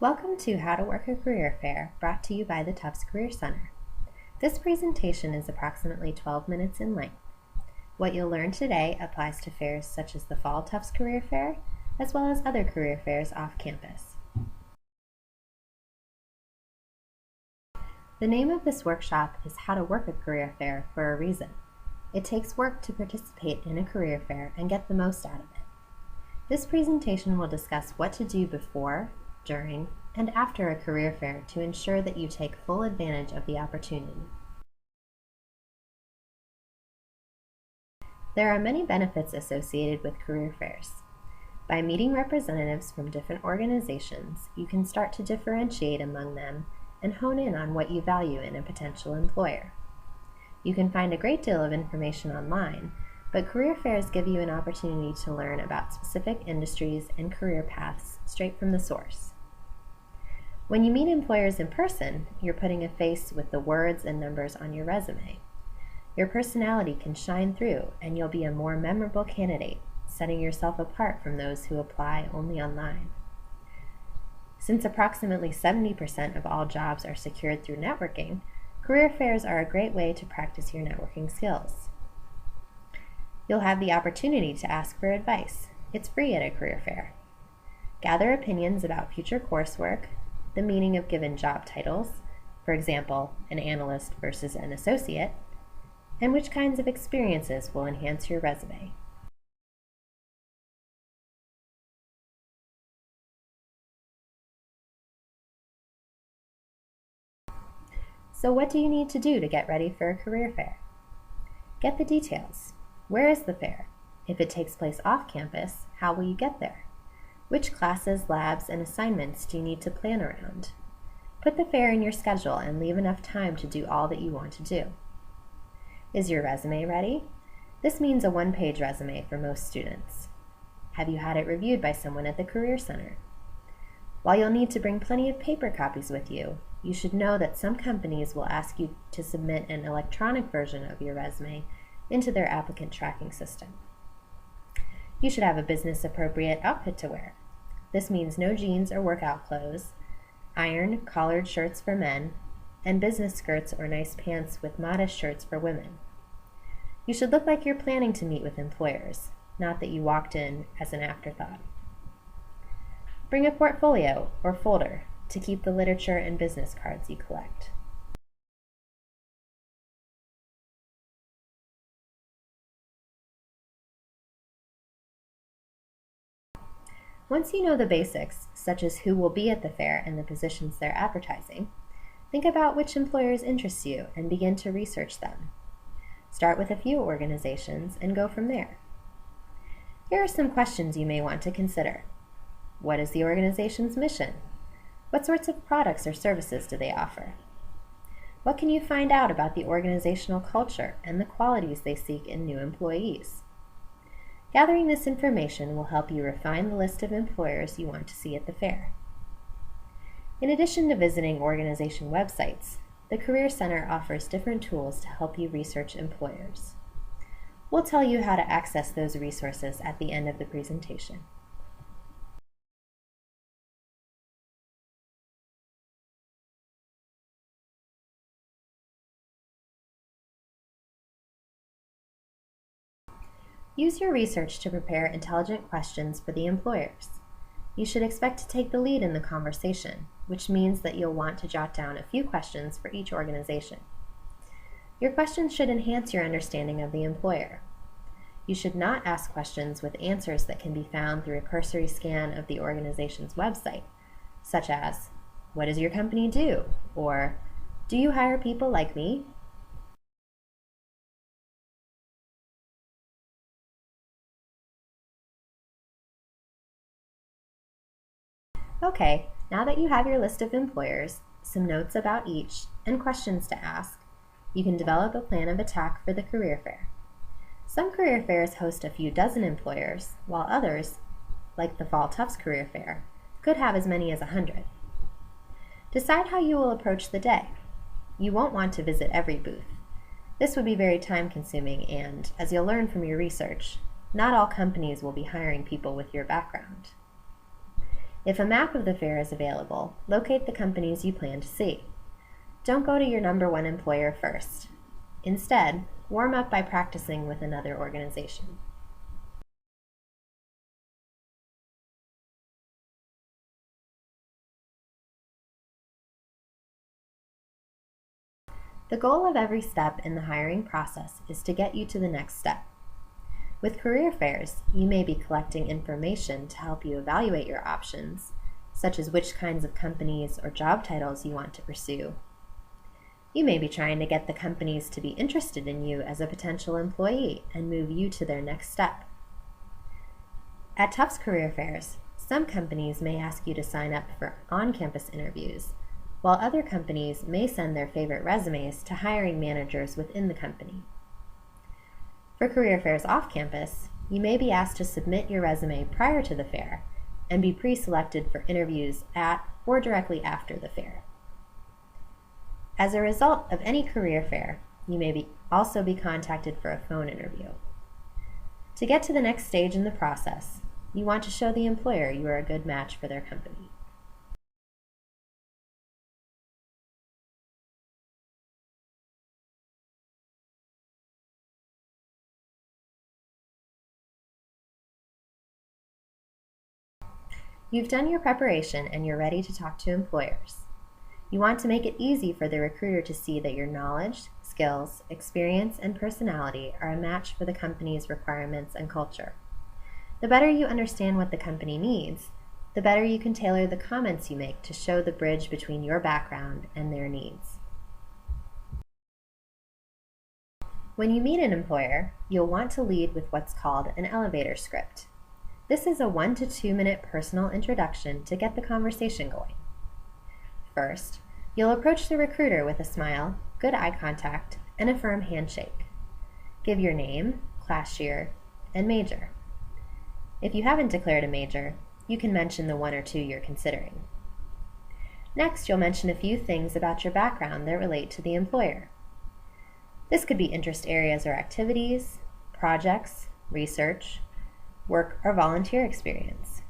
Welcome to How to Work a Career Fair, brought to you by the Tufts Career Center. This presentation is approximately 12 minutes in length. What you'll learn today applies to fairs such as the Fall Tufts Career Fair, as well as other career fairs off campus. The name of this workshop is How to Work a Career Fair for a reason. It takes work to participate in a career fair and get the most out of it. This presentation will discuss what to do before, during, and after a career fair to ensure that you take full advantage of the opportunity. There are many benefits associated with career fairs. By meeting representatives from different organizations, you can start to differentiate among them and hone in on what you value in a potential employer. You can find a great deal of information online, but career fairs give you an opportunity to learn about specific industries and career paths straight from the source. When you meet employers in person, you're putting a face with the words and numbers on your resume. Your personality can shine through, and you'll be a more memorable candidate, setting yourself apart from those who apply only online. Since approximately 70% of all jobs are secured through networking, career fairs are a great way to practice your networking skills. You'll have the opportunity to ask for advice. It's free at a career fair. Gather opinions about future coursework, the meaning of given job titles, for example, an analyst versus an associate, and which kinds of experiences will enhance your resume. So what do you need to do to get ready for a career fair? Get the details. Where is the fair? If it takes place off campus, how will you get there? Which classes, labs, and assignments do you need to plan around? Put the fair in your schedule and leave enough time to do all that you want to do. Is your resume ready? This means a one-page resume for most students. Have you had it reviewed by someone at the Career Center? While you'll need to bring plenty of paper copies with you, you should know that some companies will ask you to submit an electronic version of your resume into their applicant tracking system. You should have a business-appropriate outfit to wear. This means no jeans or workout clothes, ironed, collared shirts for men, and business skirts or nice pants with modest shirts for women. You should look like you're planning to meet with employers, not that you walked in as an afterthought. Bring a portfolio or folder to keep the literature and business cards you collect. Once you know the basics, such as who will be at the fair and the positions they're advertising, think about which employers interest you and begin to research them. Start with a few organizations and go from there. Here are some questions you may want to consider. What is the organization's mission? What sorts of products or services do they offer? What can you find out about the organizational culture and the qualities they seek in new employees? Gathering this information will help you refine the list of employers you want to see at the fair. In addition to visiting organization websites, the Career Center offers different tools to help you research employers. We'll tell you how to access those resources at the end of the presentation. Use your research to prepare intelligent questions for the employers. You should expect to take the lead in the conversation, which means that you'll want to jot down a few questions for each organization. Your questions should enhance your understanding of the employer. You should not ask questions with answers that can be found through a cursory scan of the organization's website, such as, "What does your company do?" or "Do you hire people like me?" Okay, now that you have your list of employers, some notes about each, and questions to ask, you can develop a plan of attack for the career fair. Some career fairs host a few dozen employers, while others, like the Fall Tufts Career Fair, could have as many as 100. Decide how you will approach the day. You won't want to visit every booth. This would be very time-consuming and, as you'll learn from your research, not all companies will be hiring people with your background. If a map of the fair is available, locate the companies you plan to see. Don't go to your #1 employer first. Instead, warm up by practicing with another organization. The goal of every step in the hiring process is to get you to the next step. With career fairs, you may be collecting information to help you evaluate your options, such as which kinds of companies or job titles you want to pursue. You may be trying to get the companies to be interested in you as a potential employee and move you to their next step. At Tufts career fairs, some companies may ask you to sign up for on-campus interviews, while other companies may send their favorite resumes to hiring managers within the company. For career fairs off campus, you may be asked to submit your resume prior to the fair and be pre-selected for interviews at or directly after the fair. As a result of any career fair, you may also be contacted for a phone interview. To get to the next stage in the process, you want to show the employer you are a good match for their company. You've done your preparation and you're ready to talk to employers. You want to make it easy for the recruiter to see that your knowledge, skills, experience, and personality are a match for the company's requirements and culture. The better you understand what the company needs, the better you can tailor the comments you make to show the bridge between your background and their needs. When you meet an employer, you'll want to lead with what's called an elevator script. This is a 1 to 2 minute personal introduction to get the conversation going. First, you'll approach the recruiter with a smile, good eye contact, and a firm handshake. Give your name, class year, and major. If you haven't declared a major, you can mention the 1 or 2 you're considering. Next, you'll mention a few things about your background that relate to the employer. This could be interest areas or activities, projects, research, work or volunteer experience.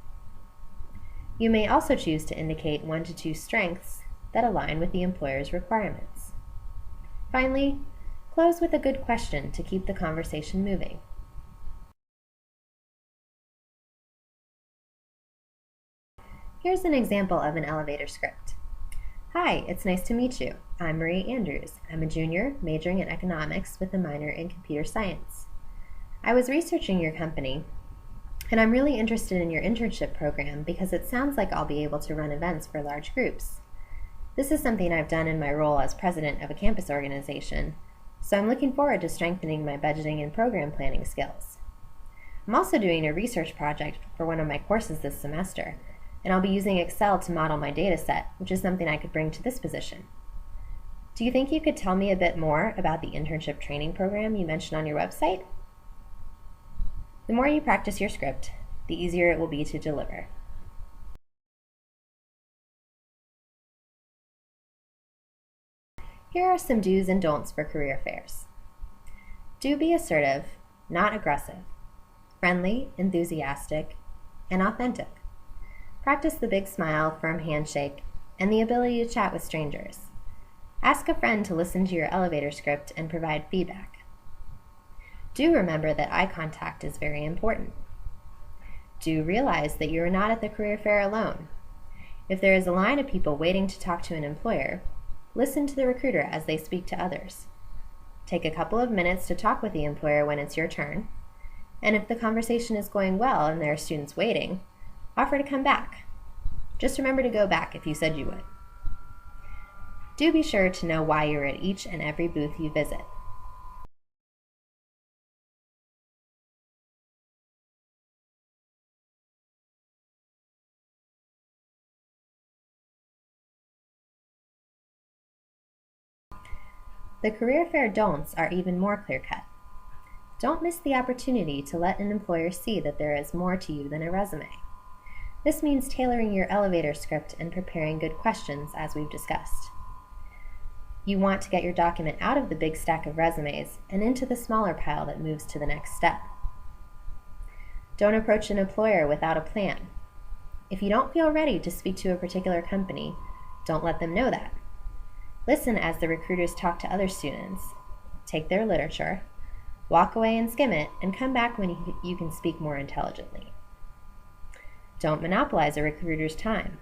You may also choose to indicate 1 to 2 strengths that align with the employer's requirements. Finally, close with a good question to keep the conversation moving. Here's an example of an elevator script. Hi, it's nice to meet you. I'm Marie Andrews. I'm a junior majoring in economics with a minor in computer science. I was researching your company, and I'm really interested in your internship program because it sounds like I'll be able to run events for large groups. This is something I've done in my role as president of a campus organization, so I'm looking forward to strengthening my budgeting and program planning skills. I'm also doing a research project for one of my courses this semester, and I'll be using Excel to model my data set, which is something I could bring to this position. Do you think you could tell me a bit more about the internship training program you mentioned on your website? The more you practice your script, the easier it will be to deliver. Here are some do's and don'ts for career fairs. Do be assertive, not aggressive, friendly, enthusiastic, and authentic. Practice the big smile, firm handshake, and the ability to chat with strangers. Ask a friend to listen to your elevator script and provide feedback. Do remember that eye contact is very important. Do realize that you are not at the career fair alone. If there is a line of people waiting to talk to an employer, listen to the recruiter as they speak to others. Take a couple of minutes to talk with the employer when it's your turn, and if the conversation is going well and there are students waiting, offer to come back. Just remember to go back if you said you would. Do be sure to know why you're at each and every booth you visit. The career fair don'ts are even more clear-cut. Don't miss the opportunity to let an employer see that there is more to you than a resume. This means tailoring your elevator script and preparing good questions, as we've discussed. You want to get your document out of the big stack of resumes and into the smaller pile that moves to the next step. Don't approach an employer without a plan. If you don't feel ready to speak to a particular company, don't let them know that. Listen as the recruiters talk to other students. Take their literature, walk away and skim it, and come back when you can speak more intelligently. Don't monopolize a recruiter's time.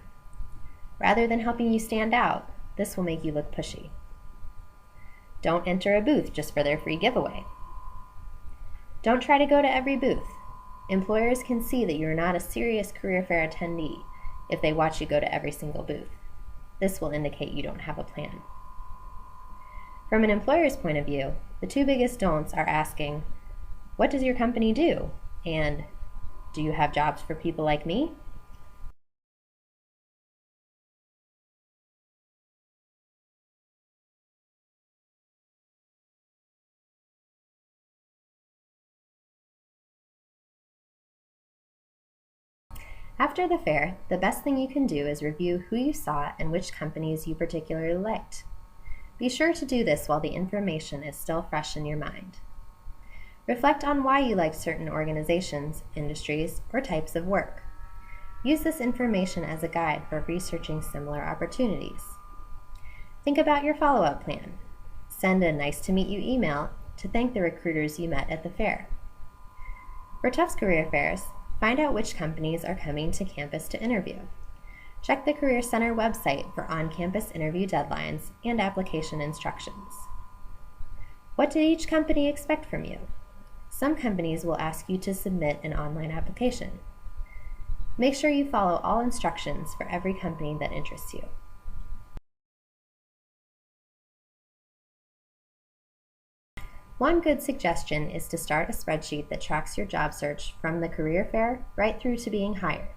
Rather than helping you stand out, this will make you look pushy. Don't enter a booth just for their free giveaway. Don't try to go to every booth. Employers can see that you're not a serious career fair attendee if they watch you go to every single booth. This will indicate you don't have a plan. From an employer's point of view, the two biggest don'ts are asking, "What does your company do?" and "Do you have jobs for people like me?" After the fair, the best thing you can do is review who you saw and which companies you particularly liked. Be sure to do this while the information is still fresh in your mind. Reflect on why you liked certain organizations, industries, or types of work. Use this information as a guide for researching similar opportunities. Think about your follow-up plan. Send a nice to meet you email to thank the recruiters you met at the fair. For Tufts career fairs, find out which companies are coming to campus to interview. Check the Career Center website for on-campus interview deadlines and application instructions. What did each company expect from you? Some companies will ask you to submit an online application. Make sure you follow all instructions for every company that interests you. One good suggestion is to start a spreadsheet that tracks your job search from the career fair right through to being hired.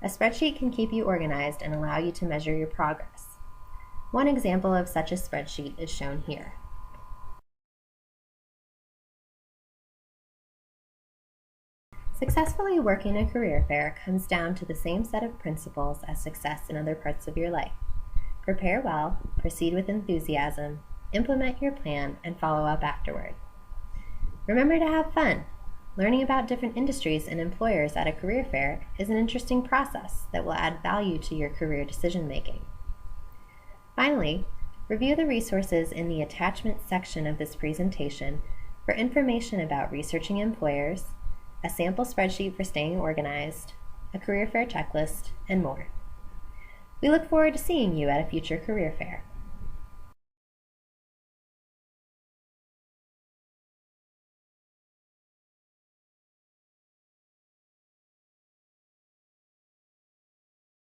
A spreadsheet can keep you organized and allow you to measure your progress. One example of such a spreadsheet is shown here. Successfully working a career fair comes down to the same set of principles as success in other parts of your life. Prepare well, proceed with enthusiasm, implement your plan, and follow up afterward. Remember to have fun. Learning about different industries and employers at a career fair is an interesting process that will add value to your career decision making. Finally, review the resources in the attachment section of this presentation for information about researching employers, a sample spreadsheet for staying organized, a career fair checklist, and more. We look forward to seeing you at a future career fair.